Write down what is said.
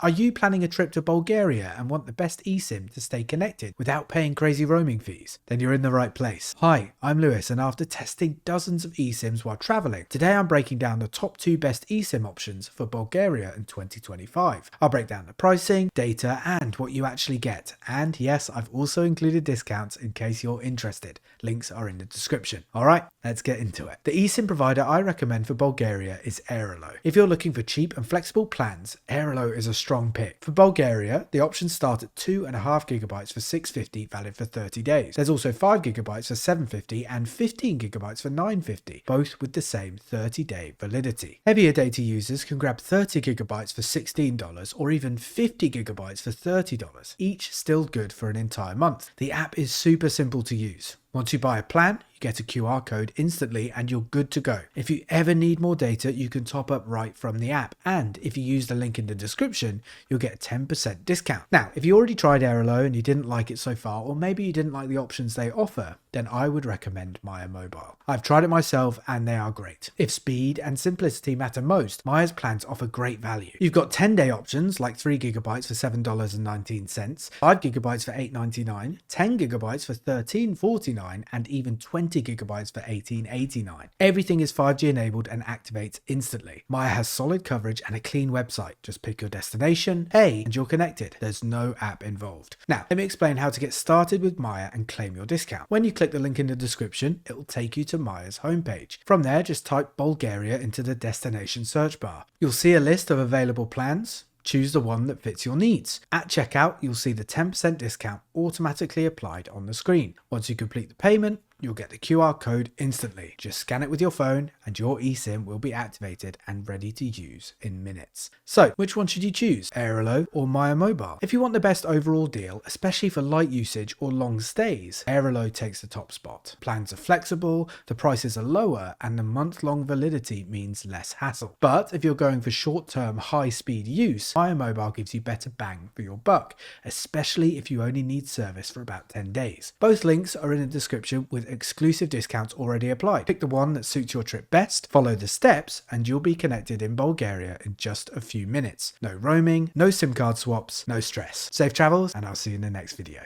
Are you planning a trip to Bulgaria and want the best eSIM to stay connected without paying crazy roaming fees? Then you're in the right place. Hi, I'm Lewis, and after testing dozens of eSIMs while traveling, today I'm breaking down the top 2 best eSIM options for Bulgaria in 2025. I'll break down the pricing, data, and what you actually get. And yes, I've also included discounts in case you're interested. Links are in the description. Alright, let's get into it. The eSIM provider I recommend for Bulgaria is Aerolo. If you're looking for cheap and flexible plans, Aerolo is a strong pick. For Bulgaria, the options start at 2.5GB for $650, valid for 30 days. There's also 5GB for $750 and 15GB for $950, both with the same 30-day validity. Heavier data users can grab 30GB for $16 or even 50GB for $30, each still good for an entire month. The app is super simple to use. Once you buy a plan, you get a QR code instantly and you're good to go. If you ever need more data, you can top up right from the app. And if you use the link in the description, you'll get a 10% discount. Now, if you already tried Aerolo and you didn't like it so far, or maybe you didn't like the options they offer, then I would recommend Maya Mobile. I've tried it myself and they are great. If speed and simplicity matter most, Maya's plans offer great value. You've got 10-day options like 3GB for $7.19, 5GB for $8.99, 10GB for $13.49, and even 20GB for $18.89. Everything is 5G enabled and activates instantly. Maya has solid coverage and a clean website. Just pick your destination, pay, and you're connected. There's no app involved. Now, let me explain how to get started with Maya and claim your discount. When you click the link in the description, it will take you to Maya's homepage. From there, just type Bulgaria into the destination search bar. You'll see a list of available plans. Choose the one that fits your needs. At checkout, you'll see the 10% discount automatically applied on the screen. Once you complete the payment, you'll get the QR code instantly. Just scan it with your phone and your eSIM will be activated and ready to use in minutes. So, which one should you choose? Aerolo or Maya Mobile? If you want the best overall deal, especially for light usage or long stays, Aerolo takes the top spot. Plans are flexible, the prices are lower, and the month-long validity means less hassle. But if you're going for short-term, high-speed use, Maya Mobile gives you better bang for your buck, especially if you only need service for about 10 days. Both links are in the description with exclusive discounts already applied. Pick the one that suits your trip best, follow the steps, and you'll be connected in Bulgaria in just a few minutes. No roaming, no SIM card swaps, no stress. Safe travels, and I'll see you in the next video.